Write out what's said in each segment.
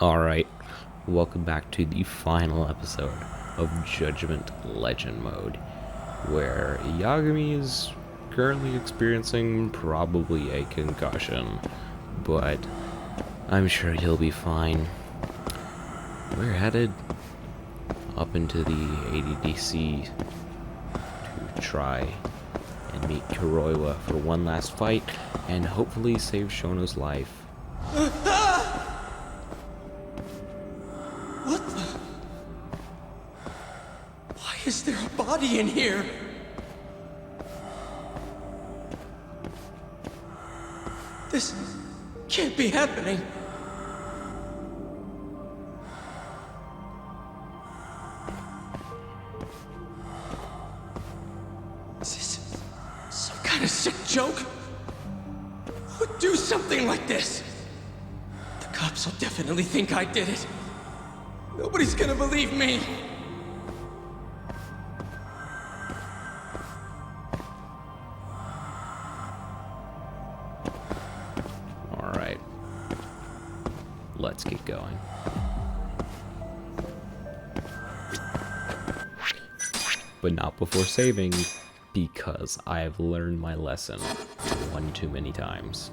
Alright, welcome back to the final episode of Judgment Legend Mode, where Yagami is currently experiencing probably a concussion, but I'm sure he'll be fine. We're headed up into the ADDC to try and meet Kuroiwa for one last fight and hopefully save Shono's life. What the? Why is there a body in here? This can't be happening. Is this some kind of sick joke? Who would do something like this? The cops will definitely think I did it. Nobody's gonna believe me. Alright. Let's get going. But not before saving, because I've learned my lesson one too many times.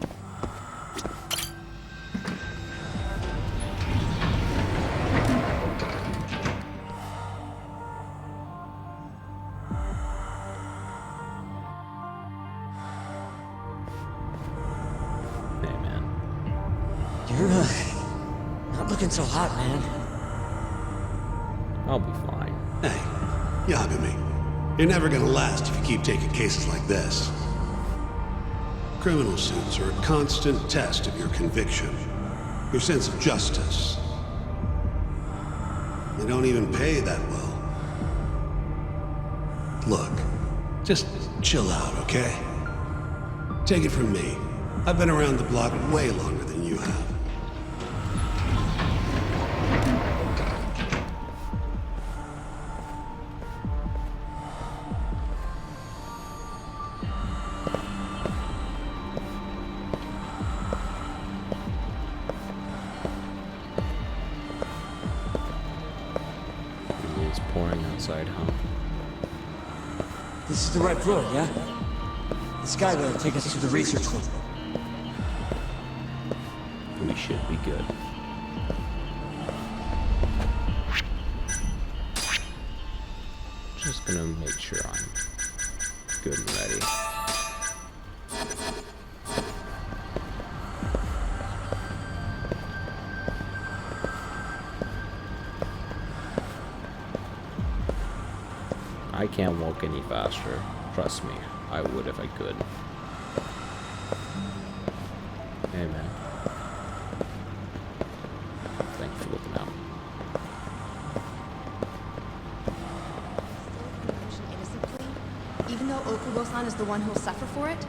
Hey man. You're, not looking so hot, man. I'll be fine. Hey, Yagami, you're never gonna last if you keep taking cases like this. Criminal suits are a constant test of your conviction, your sense of justice. They don't even pay that well. Look, just chill out, okay? Take it from me. I've been around the block way longer than you have. It's pouring outside, huh? This is the right road, yeah? The skyway will take us to the research room. We should be good. Just gonna make sure I'm good and ready. I can't walk any faster. Trust me, I would if I could. Hey man. Thank you for looking out. Innocently, even though Okubo-san is the one who will suffer for it?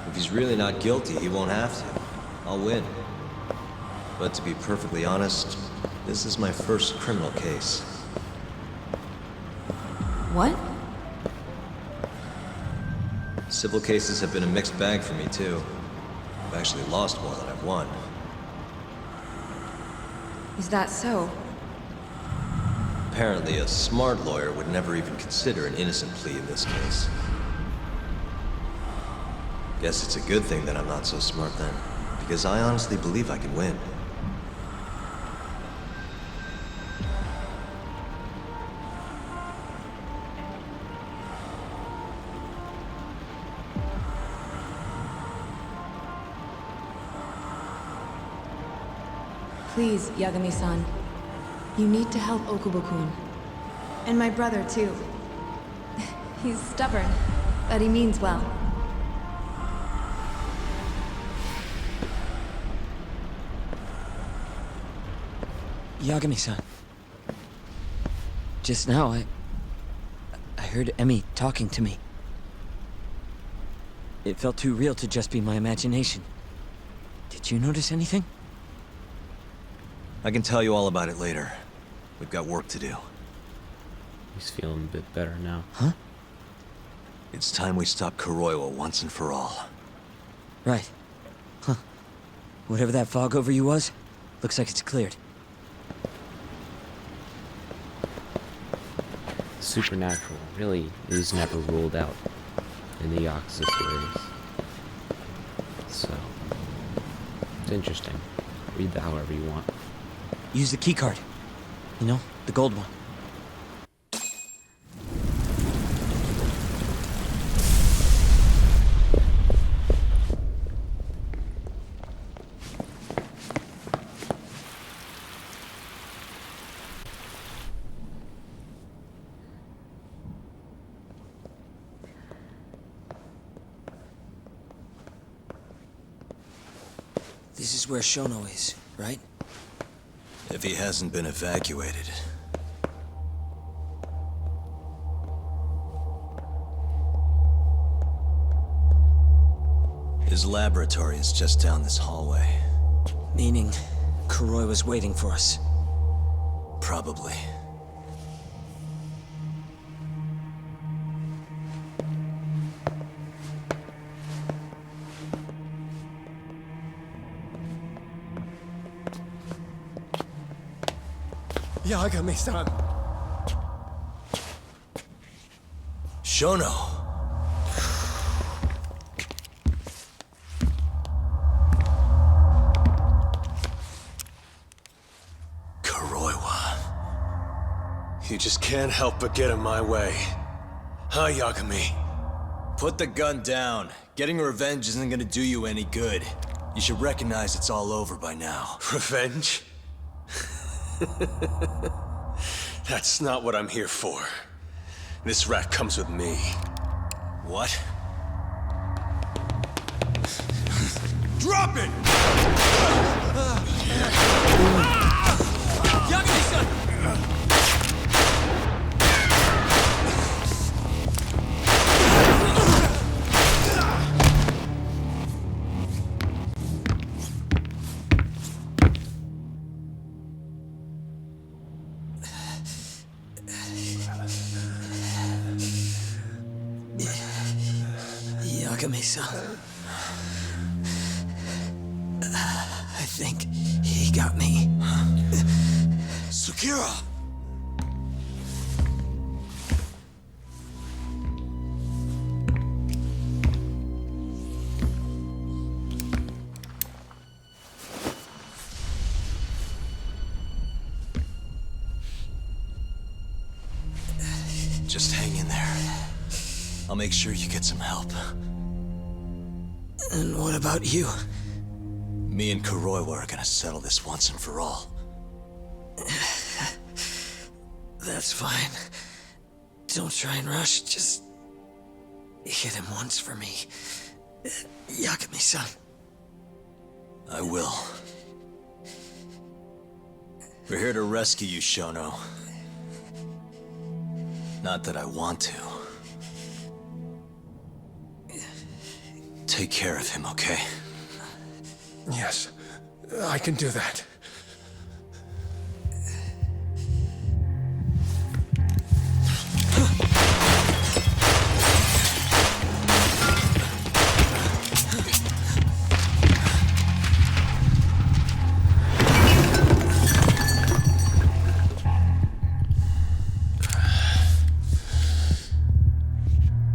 If he's really not guilty, he won't have to. I'll win. But to be perfectly honest, this is my first criminal case. What? Civil cases have been a mixed bag for me, too. I've actually lost more than I've won. Is that so? Apparently, a smart lawyer would never even consider an innocent plea in this case. Guess it's a good thing that I'm not so smart then, because I honestly believe I can win. Please, Yagami-san. You need to help Okubo-kun. And my brother, too. He's stubborn, but he means well. Yagami-san. Just now, I heard Emmy talking to me. It felt too real to just be my imagination. Did you notice anything? I can tell you all about it later. We've got work to do. He's feeling a bit better now. Huh? It's time we stop Kuroiwa once and for all. Right. Huh. Whatever that fog over you was, looks like it's cleared. Supernatural really is never ruled out in the Yakuza series. So, it's interesting. Read that however you want. Use the keycard. You know, the gold one. This is where Shono is, right? If he hasn't been evacuated. His laboratory is just down this hallway. Meaning, Kuroiwa was waiting for us. Probably. Yagami-san. Shono! Kuroiwa. You just can't help but get in my way. Huh, Yagami? Put the gun down. Getting revenge isn't gonna do you any good. You should recognize it's all over by now. Revenge? That's not what I'm here for. This rat comes with me. What? Drop it! Yagami-san! Yagami-san. I think he got me. Sukira! Just hang in there. I'll make sure you get some help. And what about you? Me and Kuroiwa are gonna settle this once and for all. That's fine. Don't try and rush, just hit him once for me. Yagami-san. I will. We're here to rescue you, Shono. Not that I want to. Take care of him, okay? Yes, I can do that.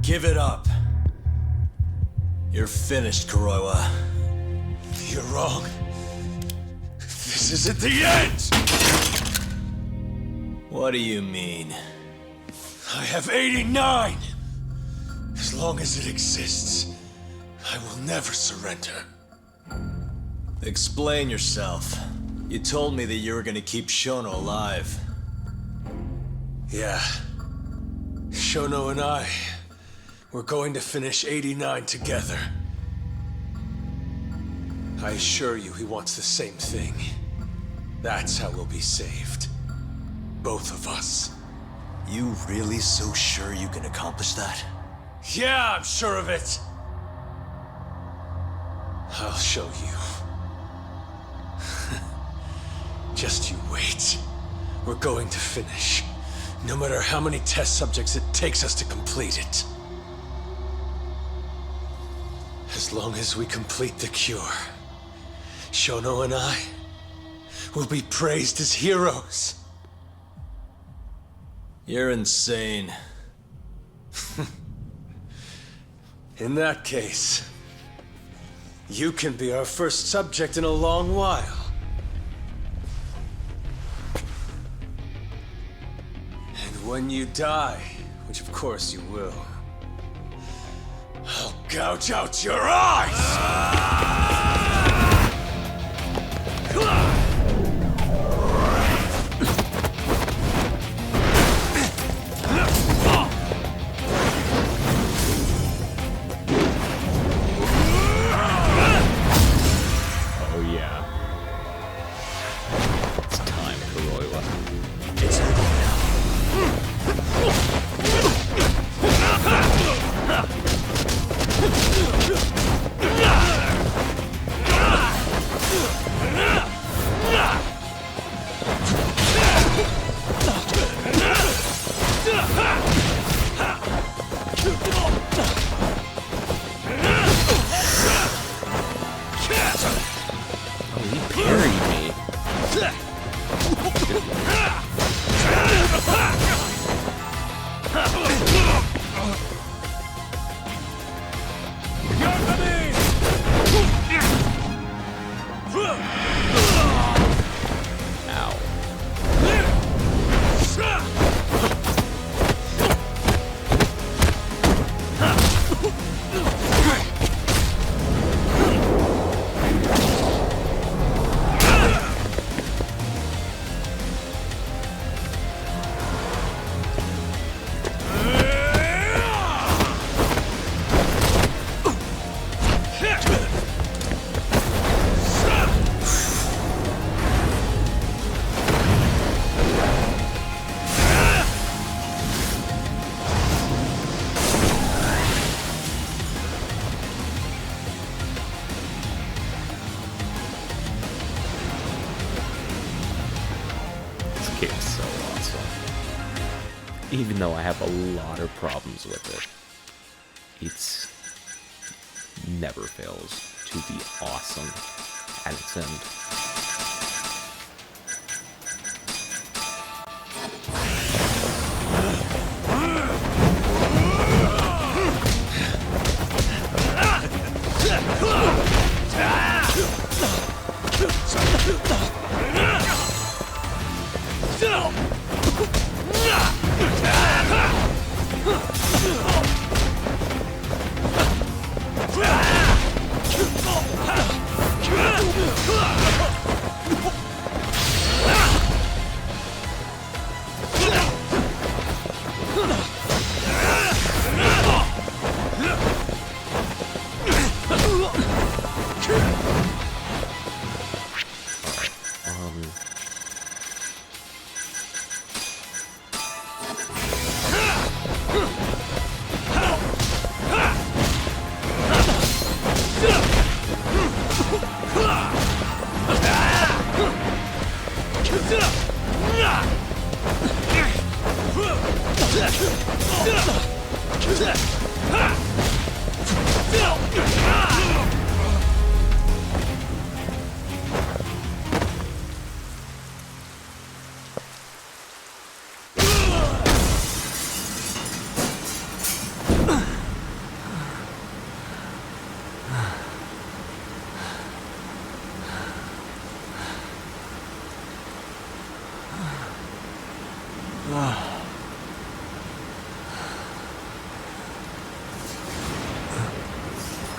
Give it up. You're finished, Kuroiwa. You're wrong. This isn't the end! What do you mean? I have 89! As long as it exists, I will never surrender. Explain yourself. You told me that you were gonna keep Shono alive. Yeah. Shono and I, we're going to finish 89 together. I assure you he wants the same thing. That's how we'll be saved. Both of us. You really so sure you can accomplish that? Yeah, I'm sure of it. I'll show you. Just you wait. We're going to finish. No matter how many test subjects it takes us to complete it. As long as we complete the cure, Shono and I will be praised as heroes. You're insane. In that case, you can be our first subject in a long while. And when you die, which of course you will, I'll gouge out your eyes! Oh yeah. It's time, Kuroiwa. It's over now. Oh, he parried me. Ow. This game's so awesome. Even though I have a lot of problems with it, it's never fails to be awesome at its end.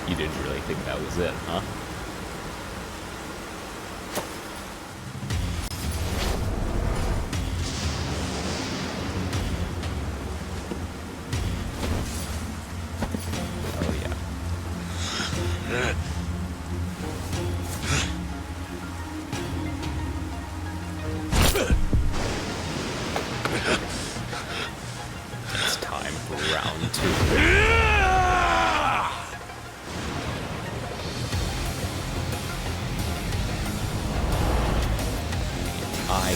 You didn't really think that was it, huh? Oh yeah. It's time for round 2. I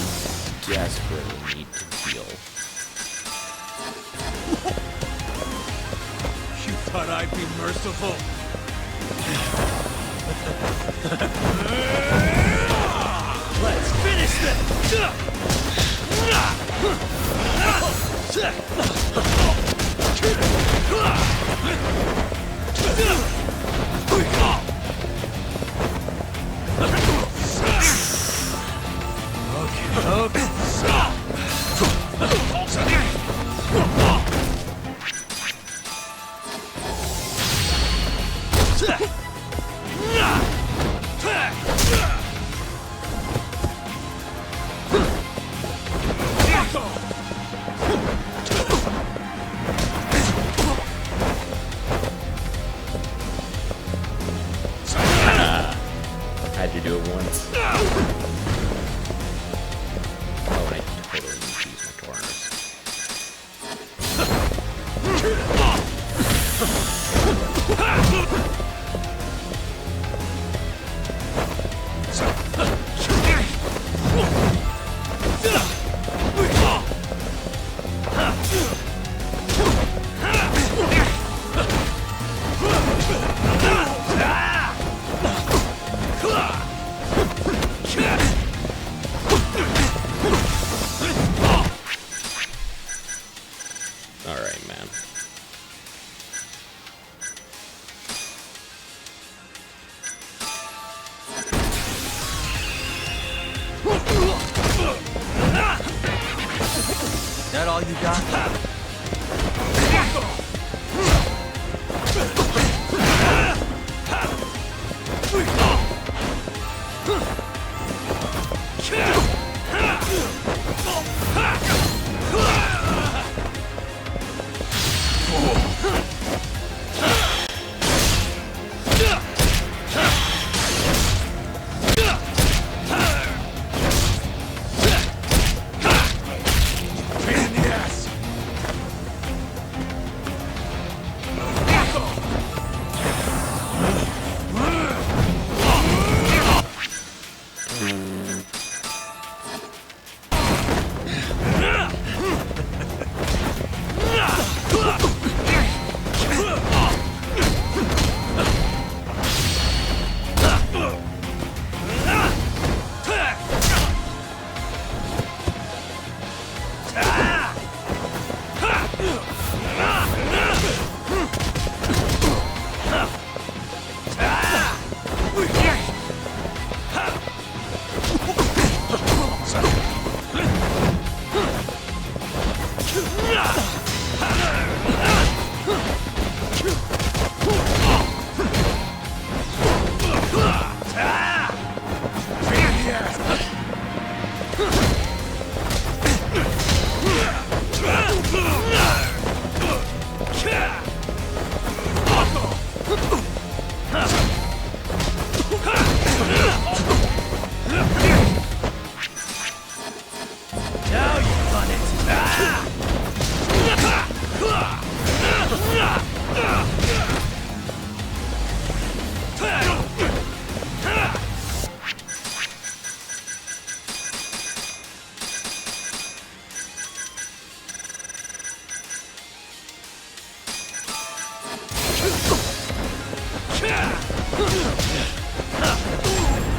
desperately need to heal. You thought I'd be merciful? Had to do it once. Oh, and I totally need to use my corners. Alright, man. That all you got?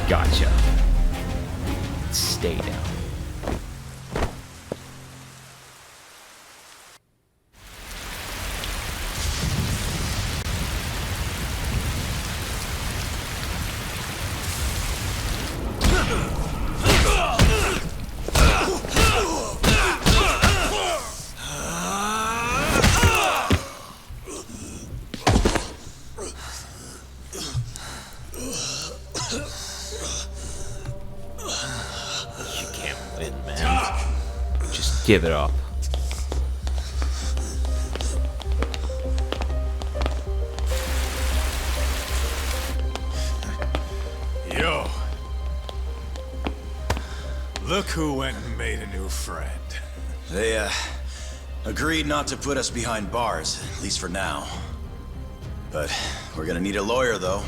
Gotcha. Stay down. Give it up. Yo. Look who went and made a new friend. They, agreed not to put us behind bars, at least for now. But we're gonna need a lawyer, though.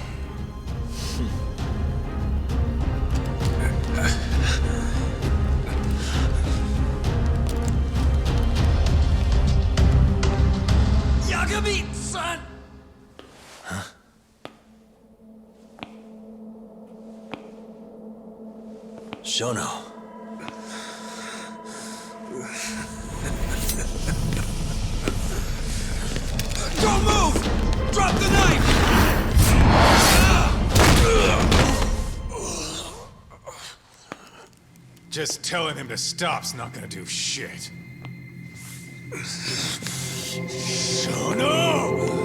Yagami, son! Huh? Shono. Don't move! Drop the knife! Just telling him to stop's not gonna do shit. Oh no!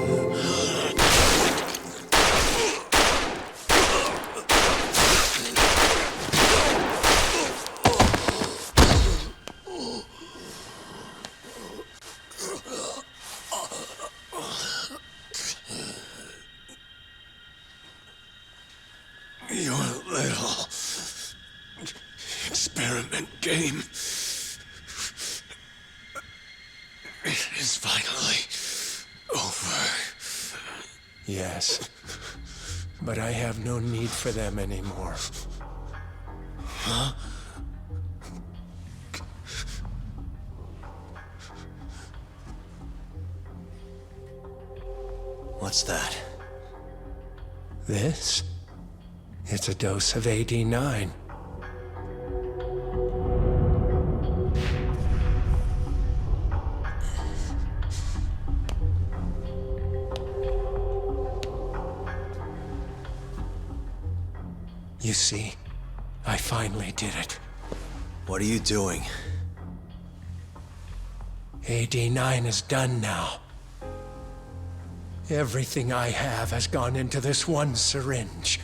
Your little experiment game is finally over. Yes, but I have no need for them anymore. Huh? What's that? This? It's a dose of AD9. You see, I finally did it. What are you doing? AD9 is done now. Everything I have has gone into this one syringe.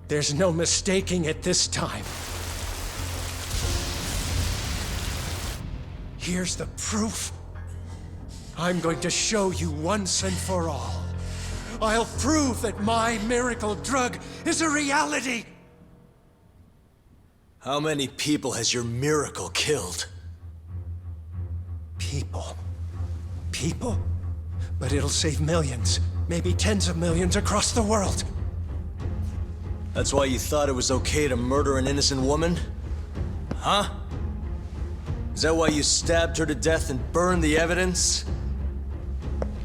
There's no mistaking it this time. Here's the proof. I'm going to show you once and for all. I'll prove that my miracle drug is a reality! How many people has your miracle killed? People. People? But it'll save millions, maybe tens of millions across the world. That's why you thought it was okay to murder an innocent woman? Huh? Is that why you stabbed her to death and burned the evidence?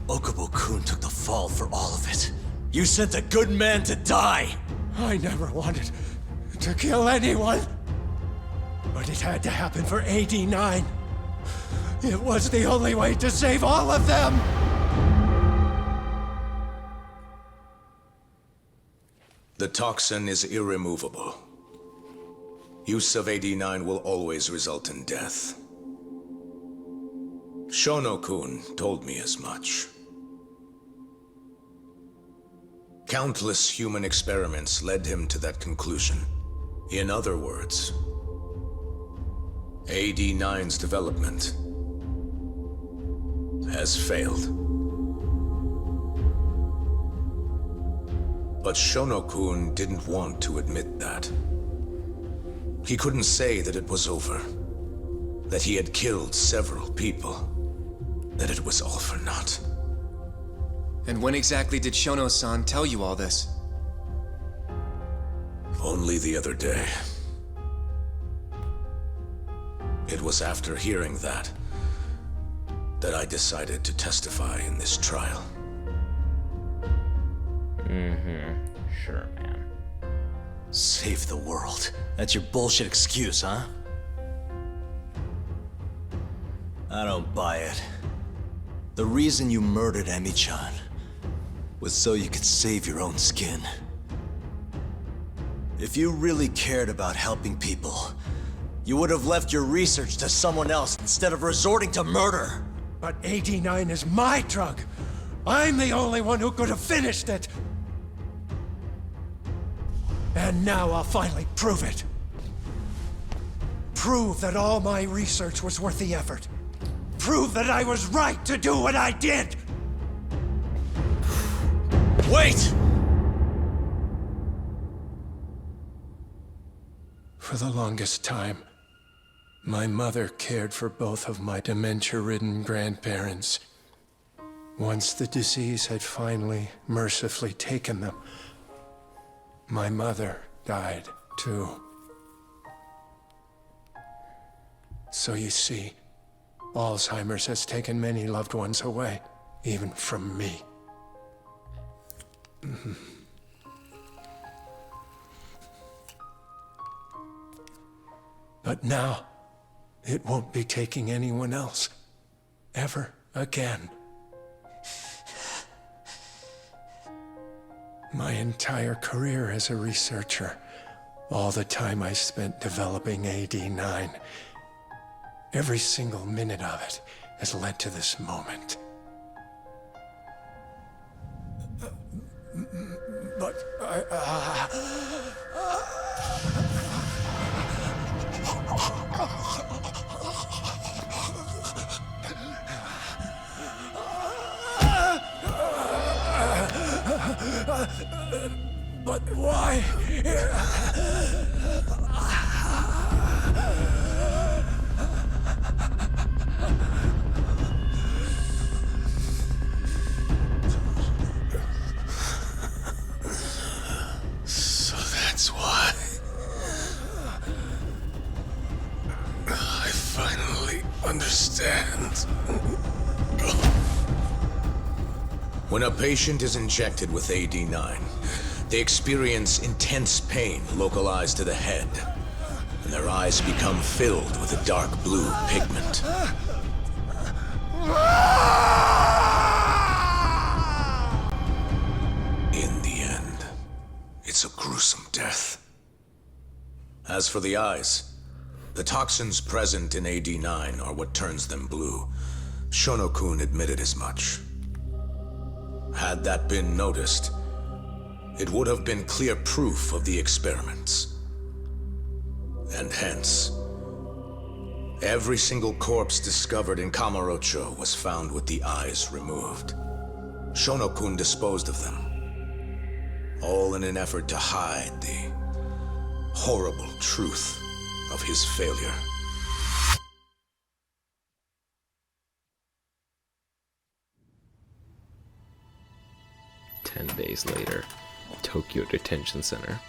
Okubo-kun took the fall for all of it. You sent a good man to die! I never wanted to kill anyone. But it had to happen for AD9. It was the only way to save all of them! The toxin is irremovable. Use of AD9 will always result in death. Shono-kun told me as much. Countless human experiments led him to that conclusion. In other words, AD9's development has failed. But Shono-kun didn't want to admit that. He couldn't say that it was over, that he had killed several people, that it was all for naught. And when exactly did Shono-san tell you all this? Only the other day. It was after hearing that I decided to testify in this trial. Sure, man. Save the world. That's your bullshit excuse, huh? I don't buy it. The reason you murdered Emi-chan was so you could save your own skin. If you really cared about helping people, you would have left your research to someone else instead of resorting to murder. But AD9 is my drug. I'm the only one who could have finished it. And now I'll finally prove it. Prove that all my research was worth the effort. Prove that I was right to do what I did! Wait! For the longest time, my mother cared for both of my dementia-ridden grandparents. Once the disease had finally, mercifully taken them, my mother died, too. So you see, Alzheimer's has taken many loved ones away, even from me. But now, it won't be taking anyone else, ever again. My entire career as a researcher, all the time I spent developing AD-9, every single minute of it has led to this moment. But but why? So that's why. I finally understand. When a patient is injected with AD-9, they experience intense pain localized to the head, and their eyes become filled with a dark blue pigment. In the end, it's a gruesome death. As for the eyes, the toxins present in AD-9 are what turns them blue. Shono-kun admitted as much. Had that been noticed, it would have been clear proof of the experiments. And hence, every single corpse discovered in Kamurocho was found with the eyes removed. Shono-kun disposed of them, all in an effort to hide the horrible truth of his failure. 10 days later, Tokyo Detention Center.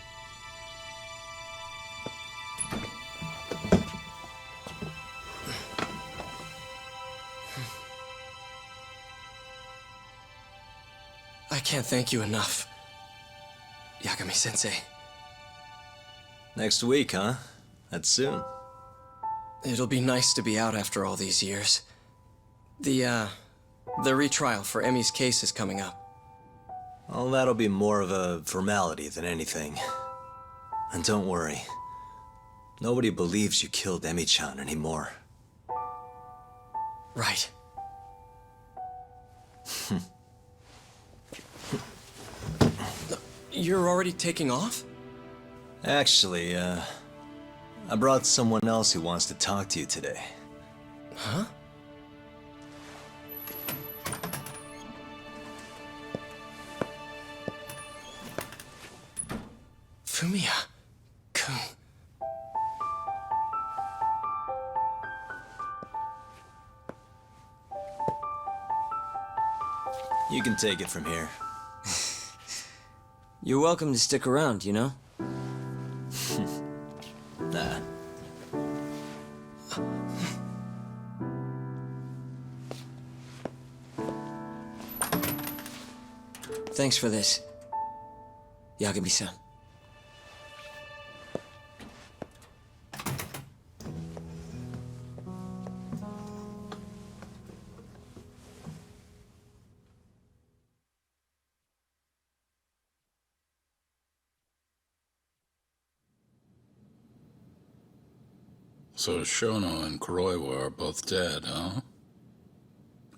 I can't thank you enough, Yagami-sensei. Next week, huh? That's soon. It'll be nice to be out after all these years. The retrial for Emi's case is coming up. Well, that'll be more of a formality than anything. And don't worry. Nobody believes you killed Emi-chan anymore. Right. You're already taking off? Actually, I brought someone else who wants to talk to you today. Huh? Fumiya-kun. You can take it from here. You're welcome to stick around, you know? Nah. Thanks for this, Yagami-san. So Shono and Kuroiwa are both dead, huh?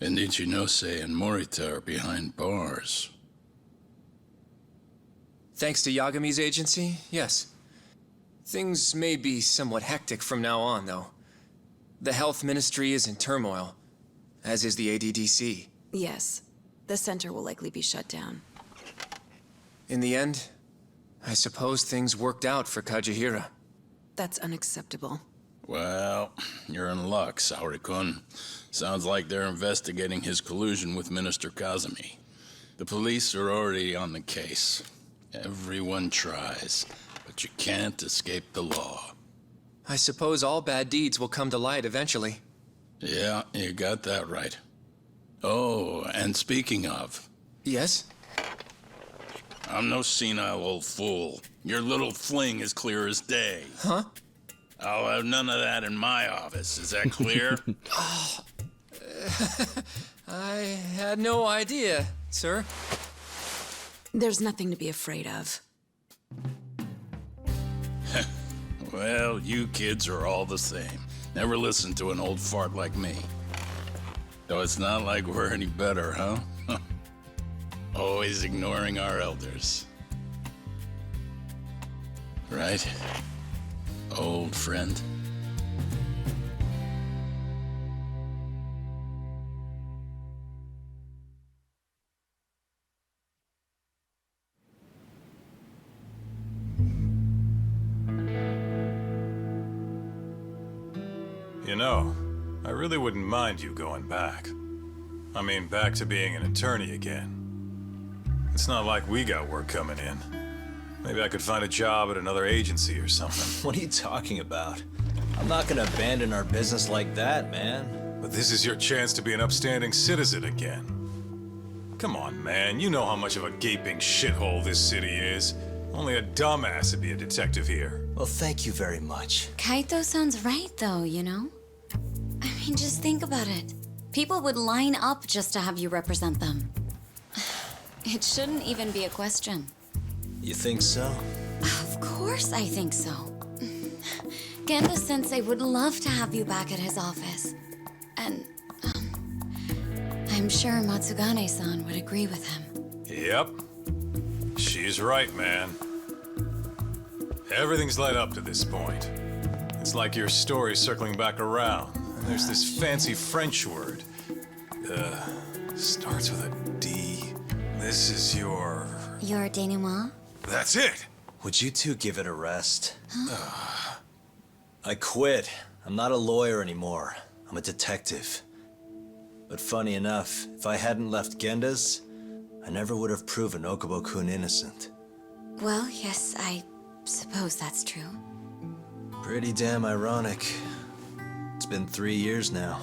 And Ichinose and Morita are behind bars. Thanks to Yagami's agency, yes. Things may be somewhat hectic from now on, though. The health ministry is in turmoil, as is the ADDC. Yes. The center will likely be shut down. In the end, I suppose things worked out for Kajihira. That's unacceptable. Well, you're in luck, Saori-kun. Sounds like they're investigating his collusion with Minister Kazumi. The police are already on the case. Everyone tries, but you can't escape the law. I suppose all bad deeds will come to light eventually. Yeah, you got that right. Oh, and speaking of... Yes? I'm no senile old fool. Your little fling is clear as day. Huh? I'll have none of that in my office. Is that clear? I had no idea, sir. There's nothing to be afraid of. Well, you kids are all the same. Never listen to an old fart like me. Though it's not like we're any better, huh? Always ignoring our elders. Right? Old friend. You know, I really wouldn't mind you going back. I mean, back to being an attorney again. It's not like we got work coming in. Maybe I could find a job at another agency or something. What are you talking about? I'm not gonna abandon our business like that, man. But this is your chance to be an upstanding citizen again. Come on, man. You know how much of a gaping shithole this city is. Only a dumbass would be a detective here. Well, thank you very much. Kaito sounds right, though, you know? I mean, just think about it. People would line up just to have you represent them. It shouldn't even be a question. You think so? Of course I think so. Genda-sensei would love to have you back at his office. And, I'm sure Matsugane-san would agree with him. Yep. She's right, man. Everything's led up to this point. It's like your story's circling back around. And there's this fancy French word. Starts with a D. This is your... Your denouement? That's it! Would you two give it a rest? Huh? I quit. I'm not a lawyer anymore. I'm a detective. But funny enough, if I hadn't left Genda's, I never would have proven Okubo-kun innocent. Well, yes, I suppose that's true. Pretty damn ironic. It's been 3 years now,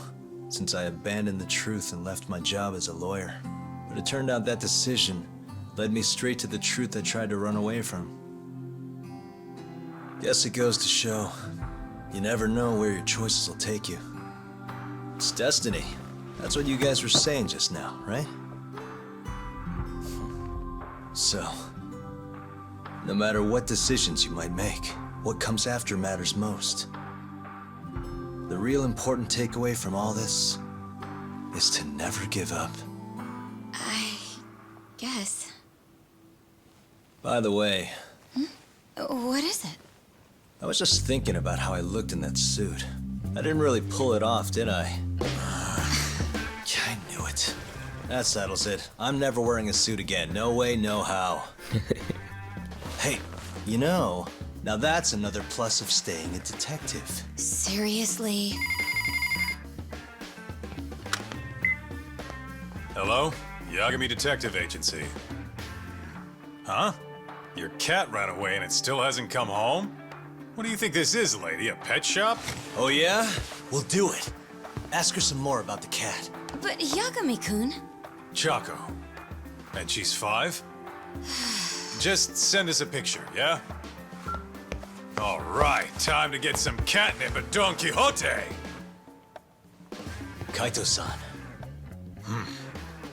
since I abandoned the truth and left my job as a lawyer. But it turned out that decision led me straight to the truth I tried to run away from. Guess it goes to show, you never know where your choices will take you. It's destiny. That's what you guys were saying just now, right? So, no matter what decisions you might make, what comes after matters most. The real important takeaway from all this is to never give up. I guess. By the way... What is it? I was just thinking about how I looked in that suit. I didn't really pull it off, did I? I knew it. That settles it. I'm never wearing a suit again. No way, no how. Hey, you know, now that's another plus of staying a detective. Seriously? Hello? Yagami Detective Agency. Huh? Your cat ran away and it still hasn't come home? What do you think this is, lady? A pet shop? Oh yeah? We'll do it. Ask her some more about the cat. But Yagami-kun... Chaco. And she's 5? Just send us a picture, yeah? All right, time to get some catnip at Don Quixote! Kaito-san.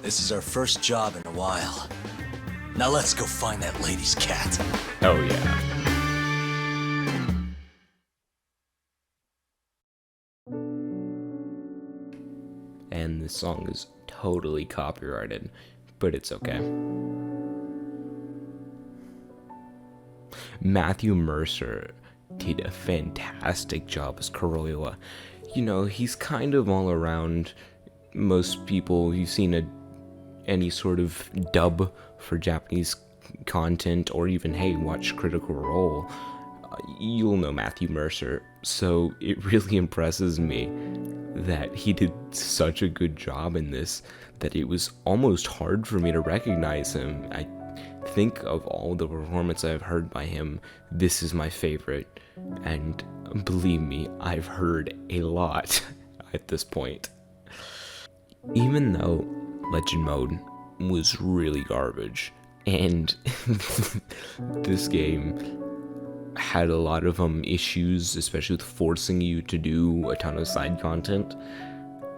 This is our first job in a while. Now let's go find that lady's cat. Oh yeah. And this song is totally copyrighted, but it's okay. Matthew Mercer did a fantastic job as Kuroiwa. You know, he's kind of all around. Most people you've seen any sort of dub for Japanese content, or even, hey, watch Critical Role, you'll know Matthew Mercer. So it really impresses me that he did such a good job in this that it was almost hard for me to recognize him. I think of all the performances I've heard by him, this is my favorite, and believe me, I've heard a lot at this point. Even though Legend Mode was really garbage, and this game had a lot of issues, especially with forcing you to do a ton of side content,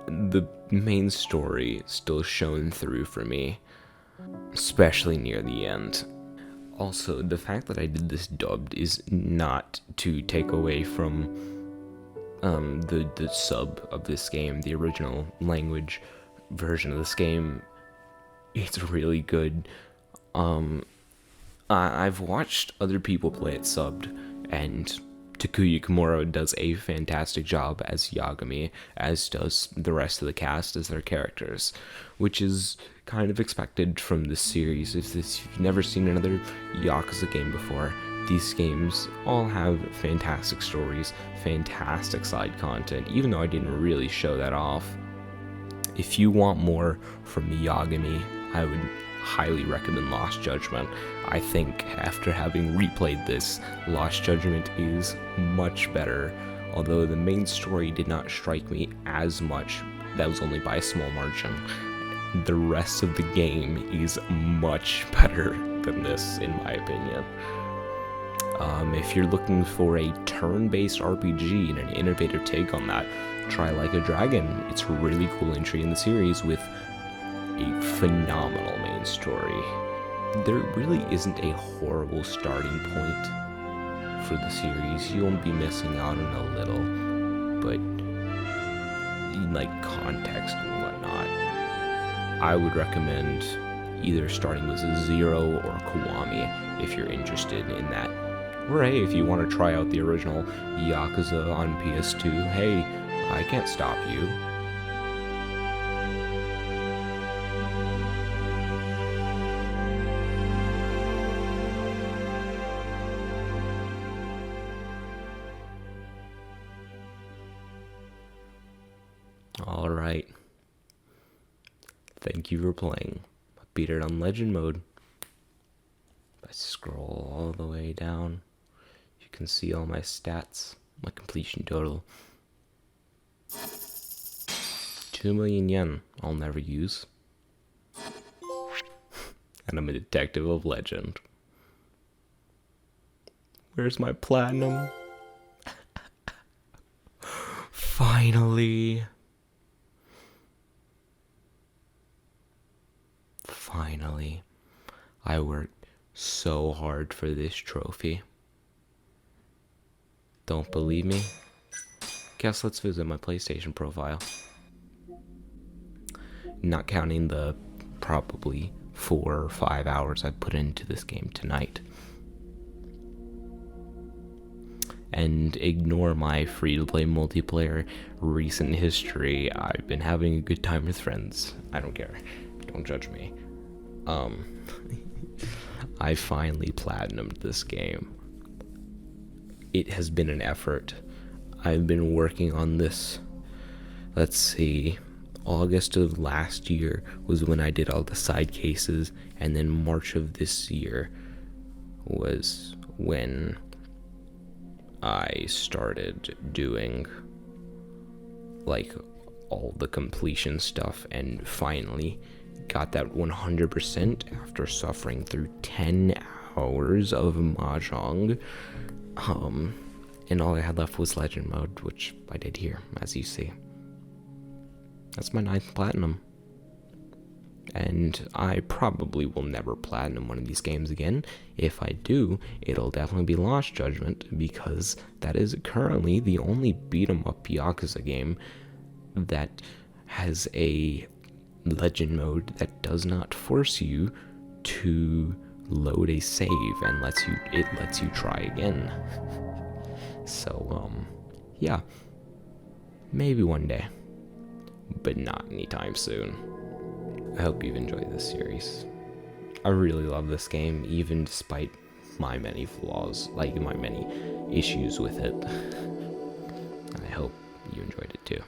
the main story still shone through for me. especially near the end. Also, the fact that I did this dubbed is not to take away from the sub of this game, the original language version of this game. It's really good. I've watched other people play it subbed, and Takuya Kimura does a fantastic job as Yagami, as does the rest of the cast as their characters, which is kind of expected from this series. If you've never seen another Yakuza game before, these games all have fantastic stories, fantastic side content, even though I didn't really show that off. If you want more from Yagami, I would highly recommend Lost Judgment. I think after having replayed this, Lost Judgment is much better. Although the main story did not strike me as much, that was only by a small margin. The rest of the game is much better than this, in my opinion. If you're looking for a turn-based RPG and an innovative take on that, try Like a Dragon. It's a really cool entry in the series with a phenomenal main story. There really isn't a horrible starting point for the series. You won't be missing out on a little, but like context and whatnot, I would recommend either starting with Zero or Kiwami if you're interested in that. Or hey, if you want to try out the original Yakuza on PS2, hey, I can't stop you. Alright. Thank you for playing. I beat it on Legend mode. If I scroll all the way down, you can see all my stats, my completion total. 2 million yen I'll never use. And I'm a detective of legend. Where's my platinum? Finally. Finally. I worked so hard for this trophy. Don't believe me? Guess let's visit my PlayStation profile. Not counting the probably 4 or 5 hours I put into this game tonight. And ignore my free-to-play multiplayer recent history. I've been having a good time with friends. I don't care. Don't judge me. I finally platinumed this game. It has been an effort. I've been working on this, let's see, August of last year was when I did all the side cases, and then March of this year was when I started doing like all the completion stuff, and finally got that 100% after suffering through 10 hours of mahjong. And all I had left was legend mode, which I did here, as you see. That's my 9th platinum. And I probably will never platinum one of these games again. If I do, it'll definitely be Lost Judgment, because that is currently the only beat-em-up Yakuza game that has a legend mode that does not force you to load a save and it lets you try again. So yeah, maybe one day, but not anytime soon. I hope you've enjoyed this series. I really love this game, even despite my many flaws, like my many issues with it. I hope you enjoyed it too.